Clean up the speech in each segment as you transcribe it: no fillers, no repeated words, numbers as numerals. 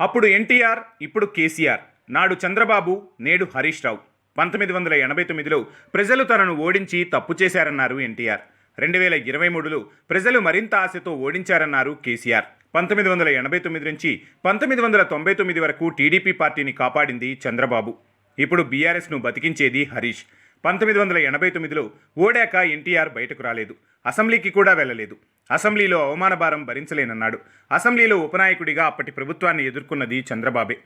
అప్పుడు ఎన్టీఆర్, ఇప్పుడు కేసీఆర్, నాడు చంద్రబాబు, నేడు హరీష్ రావు. 1989లో ప్రజలు తనను ఓడించి తప్పు చేశారన్నారు ఎన్టీఆర్. 2023లో ప్రజలు మరింత ఆశతో ఓడించారన్నారు కేసీఆర్. 1989 నుంచి 1999 వరకు టీడీపీ పార్టీని కాపాడింది చంద్రబాబు. ఇప్పుడు బీఆర్ఎస్ను బతికించేది హరీష్. 1989లో ఓడాక ఎన్టీఆర్ బయటకు రాలేదు, అసెంబ్లీకి కూడా వెళ్ళలేదు. అసెంబ్లీలో అవమాన భారం భరించలేనన్నాడు. అసెంబ్లీలో ఉపనాయకుడిగా అప్పటి ప్రభుత్వాన్ని ఎదుర్కొన్నది చంద్రబాబే.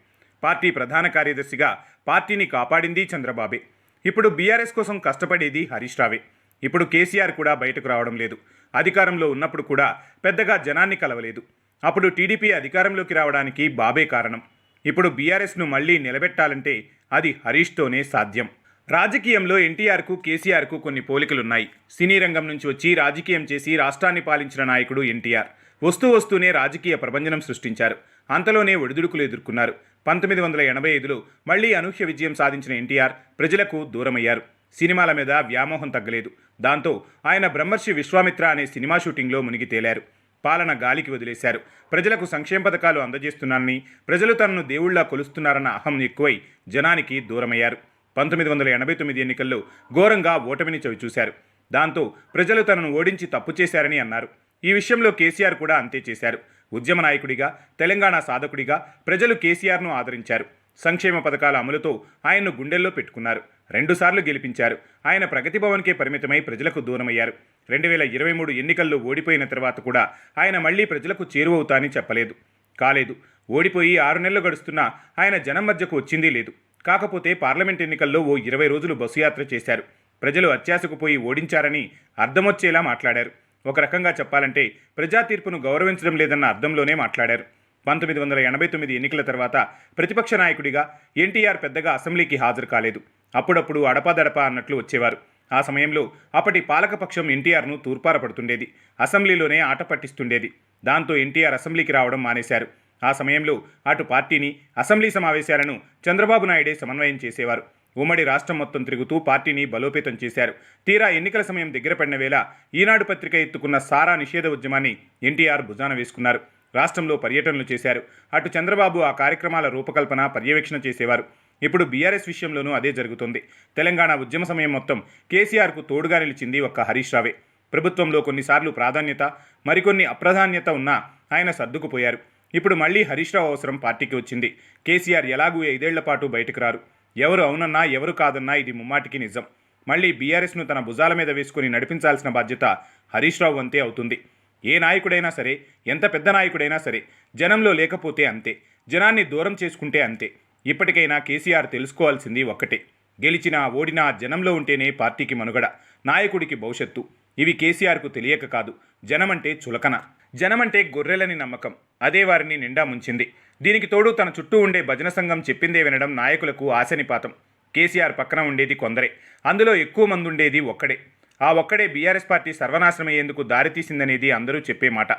పార్టీ ప్రధాన కార్యదర్శిగా పార్టీని కాపాడింది చంద్రబాబే. ఇప్పుడు బీఆర్ఎస్ కోసం కష్టపడేది హరీష్ రావే. ఇప్పుడు కేసీఆర్ కూడా బయటకు రావడం లేదు. అధికారంలో ఉన్నప్పుడు కూడా పెద్దగా జనాన్ని కలవలేదు. అప్పుడు టీడీపీ అధికారంలోకి రావడానికి బాబే కారణం. ఇప్పుడు బీఆర్ఎస్ను మళ్లీ నిలబెట్టాలంటే అది హరీష్తోనే సాధ్యం. రాజకీయంలో ఎన్టీఆర్కు కేసీఆర్కు కొన్ని పోలికలున్నాయి. సినీ రంగం నుంచి వచ్చి రాజకీయం చేసి రాష్ట్రాన్ని పాలించిన నాయకుడు ఎన్టీఆర్. వస్తూనే రాజకీయ ప్రభంజనం సృష్టించారు. అంతలోనే ఒడిదుడుకులు ఎదుర్కొన్నారు. 1985లో మళ్లీ అనూహ్య విజయం సాధించిన ఎన్టీఆర్ ప్రజలకు దూరమయ్యారు. సినిమాల మీద వ్యామోహం తగ్గలేదు. దాంతో ఆయన బ్రహ్మర్షి విశ్వామిత్ర అనే సినిమా షూటింగ్లో మునిగి తేలారు. పాలన గాలికి వదిలేశారు. ప్రజలకు సంక్షేమ పథకాలు అందజేస్తున్నారని, ప్రజలు తనను దేవుళ్లా కొలుస్తున్నారన్న అహం ఎక్కువై జనానికి దూరమయ్యారు. 1989 ఎన్నికల్లో ఘోరంగా ఓటమిని చవిచూశారు. దాంతో ప్రజలు తనను ఓడించి తప్పు చేశారని అన్నారు. ఈ విషయంలో కేసీఆర్ కూడా అంతే చేశారు. ఉద్యమ నాయకుడిగా, తెలంగాణ సాధకుడిగా ప్రజలు కేసీఆర్ను ఆదరించారు. సంక్షేమ పథకాల అమలుతో ఆయన్ను గుండెల్లో పెట్టుకున్నారు. 2 సార్లు గెలిపించారు. ఆయన ప్రగతి భవన్కే పరిమితమై ప్రజలకు దూరమయ్యారు. 2023 ఎన్నికల్లో ఓడిపోయిన తర్వాత కూడా ఆయన మళ్లీ ప్రజలకు చేరువవుతానని చెప్పలేదు. కాలేదు. ఓడిపోయి 6 నెలలు గడుస్తున్నా ఆయన జనం మధ్యకు వచ్చింది లేదు. కాకపోతే పార్లమెంట్ ఎన్నికల్లో ఓ 20 రోజులు బస్సు యాత్ర చేశారు. ప్రజలు అత్యాశకు పోయి ఓడించారని అర్థమొచ్చేలా మాట్లాడారు. ఒక రకంగా చెప్పాలంటే ప్రజా తీర్పును గౌరవించడం లేదన్న అర్థంలోనే మాట్లాడారు. 1989 ఎన్నికల తర్వాత ప్రతిపక్ష నాయకుడిగా ఎన్టీఆర్ పెద్దగా అసెంబ్లీకి హాజరు కాలేదు. అప్పుడప్పుడు అడపాదడపా అన్నట్లు వచ్చేవారు. ఆ సమయంలో అప్పటి పాలకపక్షం ఎన్టీఆర్ను తూర్పారపడుతుండేది. అసెంబ్లీలోనే ఆట పట్టిస్తుండేది. దాంతో ఎన్టీఆర్ అసెంబ్లీకి రావడం మానేశారు. ఆ సమయంలో అటు పార్టీని, అసెంబ్లీ సమావేశాలను చంద్రబాబు నాయుడే సమన్వయం చేసేవారు. ఉమ్మడి రాష్ట్రం మొత్తం తిరుగుతూ పార్టీని బలోపేతం చేశారు. తీరా ఎన్నికల సమయం దగ్గర పడిన వేళ ఈనాడు పత్రిక ఎత్తుకున్న సారా నిషేధ ఉద్యమాన్ని ఎన్టీఆర్ భుజాన వేసుకున్నారు. రాష్ట్రంలో పర్యటనలు చేశారు. అటు చంద్రబాబు ఆ కార్యక్రమాల రూపకల్పన, పర్యవేక్షణ చేసేవారు. ఇప్పుడు బీఆర్ఎస్ విషయంలోనూ అదే జరుగుతోంది. తెలంగాణ ఉద్యమ సమయం మొత్తం కేసీఆర్కు తోడుగా నిలిచింది ఒక్క హరీష్ రావే. ప్రభుత్వంలో కొన్నిసార్లు ప్రాధాన్యత, మరికొన్ని అప్రాధాన్యత ఉన్నా ఆయన సర్దుకుపోయారు. ఇప్పుడు మళ్లీ హరీష్ రావు అవసరం పార్టీకి వచ్చింది. కేసీఆర్ ఎలాగూ 5 ఏళ్ల పాటు బయటకు రారు. ఎవరు అవునన్నా ఎవరు కాదన్నా ఇది ముమ్మాటికి నిజం. మళ్లీ బీఆర్ఎస్ను తన భుజాల మీద వేసుకుని నడిపించాల్సిన బాధ్యత హరీష్ రావు అంతే అవుతుంది. ఏ నాయకుడైనా సరే, ఎంత పెద్ద నాయకుడైనా సరే, జనంలో లేకపోతే అంతే, జనాన్ని దూరం చేసుకుంటే అంతే. ఇప్పటికైనా కేసీఆర్ తెలుసుకోవాల్సింది ఒక్కటే: గెలిచినా ఓడినా జనంలో ఉంటేనే పార్టీకి మనుగడ, నాయకుడికి భవిష్యత్తు. ఇవి కేసీఆర్కు తెలియక కాదు. జనమంటే చులకన, జనమంటే గొర్రెలని నమ్మకం. అదే వారిని నిండా ముంచింది. దీనికి తోడు తన చుట్టూ ఉండే భజన సంఘం చెప్పిందే వినడం నాయకులకు ఆశనిపాతం. కేసీఆర్ పక్కన ఉండేది కొందరే, అందులో ఎక్కువ మంది ఉండేది ఒక్కడే. ఆ ఒక్కడే బీఆర్ఎస్ పార్టీ సర్వనాశనమయ్యేందుకు దారితీసిందనేది అందరూ చెప్పే మాట.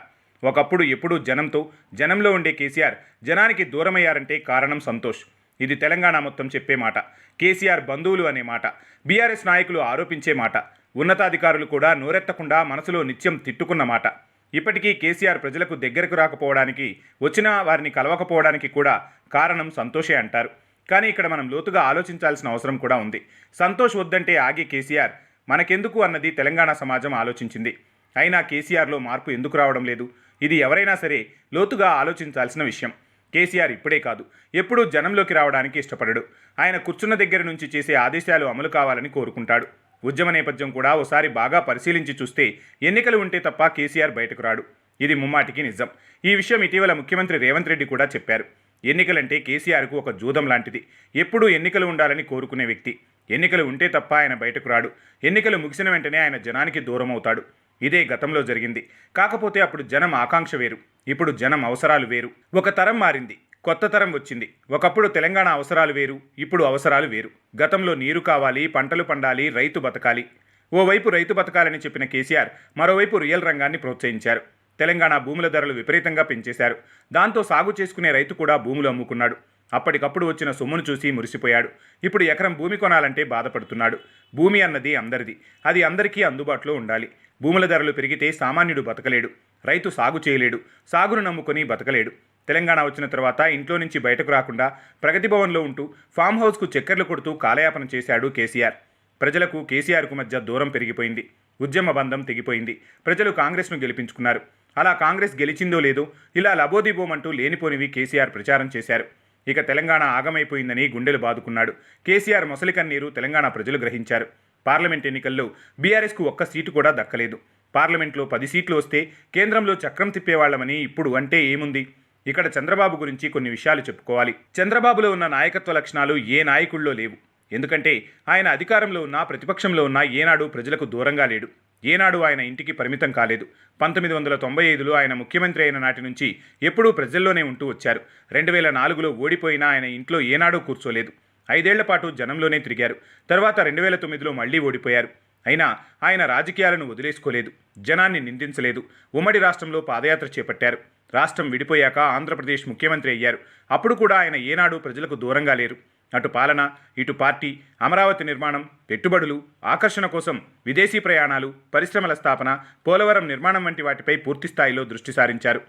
ఒకప్పుడు ఎప్పుడూ జనంతో, జనంలో ఉండే కేసీఆర్ జనానికి దూరమయ్యారంటే కారణం సంతోష్. ఇది తెలంగాణ మొత్తం చెప్పే మాట. కేసీఆర్ బంధువులు అనే మాట, బీఆర్ఎస్ నాయకులు ఆరోపించే మాట, ఉన్నతాధికారులు కూడా నోరెత్తకుండా మనసులో నిత్యం తిట్టుకున్న మాట. ఇప్పటికీ కేసీఆర్ ప్రజలకు దగ్గరకు రాకపోవడానికి, వచ్చినా వారిని కలవకపోవడానికి కూడా కారణం సంతోషే అంటారు. కానీ ఇక్కడ మనం లోతుగా ఆలోచించాల్సిన అవసరం కూడా ఉంది. సంతోష్ వద్దంటే ఆగే కేసీఆర్ మనకెందుకు అన్నది తెలంగాణ సమాజం ఆలోచించింది. అయినా కేసీఆర్లో మార్పు ఎందుకు రావడం లేదు? ఇది ఎవరైనా సరే లోతుగా ఆలోచించాల్సిన విషయం. కేసీఆర్ ఇప్పుడే కాదు, ఎప్పుడూ జనంలోకి రావడానికి ఇష్టపడడు. ఆయన కూర్చున్న దగ్గర నుంచి చేసే ఆదేశాలు అమలు కావాలని కోరుకుంటాడు. ఉద్యమ నేపథ్యం కూడా ఓసారి బాగా పరిశీలించి చూస్తే ఎన్నికలు ఉంటే తప్ప కేసీఆర్ బయటకు రాడు. ఇది ముమ్మాటికి నిజం. ఈ విషయం ఇటీవల ముఖ్యమంత్రి రేవంత్ రెడ్డి కూడా చెప్పారు. ఎన్నికలంటే కేసీఆర్కు ఒక జూదం లాంటిది. ఎప్పుడూ ఎన్నికలు ఉండాలని కోరుకునే వ్యక్తి. ఎన్నికలు ఉంటే తప్ప ఆయన బయటకు రాడు. ఎన్నికలు ముగిసిన వెంటనే ఆయన జనానికి దూరం అవుతాడు. ఇదే గతంలో జరిగింది. కాకపోతే అప్పుడు జనం ఆకాంక్ష వేరు, ఇప్పుడు జనం అవసరాలు వేరు. ఒక తరం మారింది, కొత్త తరం వచ్చింది. ఒకప్పుడు తెలంగాణ అవసరాలు వేరు, ఇప్పుడు అవసరాలు వేరు. గతంలో నీరు కావాలి, పంటలు పండాలి, రైతు బతకాలి. ఓవైపు రైతు బతకాలని చెప్పిన కేసీఆర్ మరోవైపు రియల్ రంగాన్ని ప్రోత్సహించారు. తెలంగాణ భూముల ధరలు విపరీతంగా పెంచేశారు. దాంతో సాగు చేసుకునే రైతు కూడా భూములు అమ్ముకున్నాడు. అప్పటికప్పుడు వచ్చిన సొమ్మును చూసి మురిసిపోయాడు. ఇప్పుడు ఎకరం భూమి కొనాలంటే బాధపడుతున్నాడు. భూమి అన్నది అందరిది, అది అందరికీ అందుబాటులో ఉండాలి. భూముల ధరలు పెరిగితే సామాన్యుడు బతకలేడు, రైతు సాగు చేయలేడు, సాగును నమ్ముకొని బతకలేడు. తెలంగాణ వచ్చిన తర్వాత ఇంట్లో నుంచి బయటకు రాకుండా ప్రగతి భవన్లో ఉంటూ ఫామ్ హౌస్కు చక్కర్లు కొడుతూ కాలయాపన చేశాడు కేసీఆర్. ప్రజలకు కేసీఆర్కు మధ్య దూరం పెరిగిపోయింది. ఉద్యమ బంధం తెగిపోయింది. ప్రజలు కాంగ్రెస్ను గెలిపించుకున్నారు. అలా కాంగ్రెస్ గెలిచిందో లేదో ఇలా లబోదిబోమంటూ లేనిపోనివి కేసీఆర్ ప్రచారం చేశారు. ఇక తెలంగాణ ఆగమైపోయిందని గుండెలు బాదుకున్నాడు. కేసీఆర్ మొసలి కన్నీరు తెలంగాణ ప్రజలు గ్రహించారు. పార్లమెంట్ ఎన్నికల్లో బీఆర్ఎస్కు ఒక్క సీటు కూడా దక్కలేదు. పార్లమెంట్లో 10 సీట్లు వస్తే కేంద్రంలో చక్రం తిప్పేవాళ్లమని ఇప్పుడు అంటే ఏముంది? ఇక్కడ చంద్రబాబు గురించి కొన్ని విషయాలు చెప్పుకోవాలి. చంద్రబాబులో ఉన్న నాయకత్వ లక్షణాలు ఏ నాయకుల్లో లేవు. ఎందుకంటే ఆయన అధికారంలో ఉన్నా ప్రతిపక్షంలో ఉన్నా ఏనాడు ప్రజలకు దూరంగా లేడు. ఏనాడు ఆయన ఇంటికి పరిమితం కాలేదు. 1995లో ఆయన ముఖ్యమంత్రి అయిన నాటి నుంచి ఎప్పుడూ ప్రజల్లోనే ఉంటూ వచ్చారు. 2004లో ఓడిపోయినా ఆయన ఇంట్లో ఏనాడూ కూర్చోలేదు. 5 ఏళ్ల పాటు జనంలోనే తిరిగారు. తర్వాత 2009లో మళ్లీ ఓడిపోయారు. అయినా ఆయన రాజకీయాలను వదిలేసుకోలేదు. జనాన్ని నిందించలేదు. ఉమ్మడి రాష్ట్రంలో పాదయాత్ర చేపట్టారు. రాష్ట్రం విడిపోయాక ఆంధ్రప్రదేశ్ ముఖ్యమంత్రి అయ్యారు. అప్పుడు కూడా ఆయన ఏనాడు ప్రజలకు దూరంగా లేరు. అటు పాలన, ఇటు పార్టీ, అమరావతి నిర్మాణం, పెట్టుబడులు, ఆకర్షణ కోసం విదేశీ ప్రయాణాలు, పరిశ్రమల స్థాపన, పోలవరం నిర్మాణం వంటి వాటిపై పూర్తిస్థాయిలో దృష్టి సారించారు.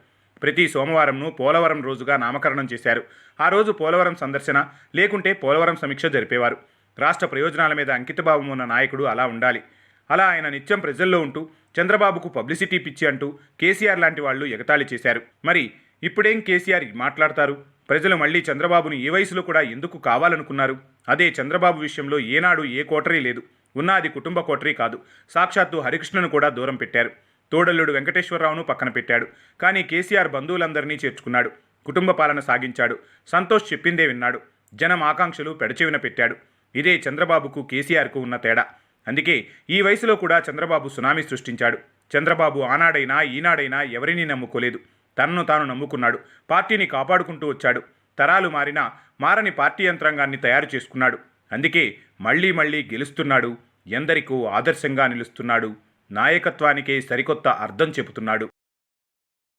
ప్రతి సోమవారంను పోలవరం రోజుగా నామకరణం చేశారు. ఆ రోజు పోలవరం సందర్శన లేకుంటే పోలవరం సమీక్ష జరిపేవారు. రాష్ట్ర ప్రయోజనాల మీద అంకితభావం ఉన్న నాయకుడు అలా ఉండాలి. అలా ఆయన నిత్యం ప్రజల్లో ఉంటూ చంద్రబాబుకు పబ్లిసిటీ పిచ్చి అంటూ కేసీఆర్ లాంటి వాళ్ళు ఎగతాళి చేశారు. మరి ఇప్పుడేం కేసీఆర్ మాట్లాడతారు? ప్రజలు మళ్లీ చంద్రబాబును ఈ వయసులో కూడా ఎందుకు కావాలనుకున్నారు? అదే చంద్రబాబు విషయంలో ఏనాడు ఏ కోటరీ లేదు. ఉన్నది కుటుంబ కోటరీ కాదు. సాక్షాత్తు హరికృష్ణను కూడా దూరం పెట్టారు. తోడల్లుడు వెంకటేశ్వరరావును పక్కన పెట్టాడు. కానీ కేసీఆర్ బంధువులందరినీ చేర్చుకున్నాడు. కుటుంబ పాలన సాగించాడు. సంతోష్ చెప్పిందే విన్నాడు. జనం ఆకాంక్షలు పెడచెవిన పెట్టాడు. ఇదే చంద్రబాబుకు కేసీఆర్కు ఉన్న తేడా. అందుకే ఈ వయసులో కూడా చంద్రబాబు సునామీ సృష్టించాడు. చంద్రబాబు ఆనాడైనా ఈనాడైనా ఎవరినీ నమ్ముకోలేదు. తనను తాను నమ్ముకున్నాడు. పార్టీని కాపాడుకుంటూ వచ్చాడు. తరాలు మారినా మారని పార్టీ యంత్రాంగాన్ని తయారు చేసుకున్నాడు. అందుకే మళ్లీ గెలుస్తున్నాడు. ఎందరికో ఆదర్శంగా నిలుస్తున్నాడు. నాయకత్వానికే సరికొత్త అర్థం చెబుతున్నాడు.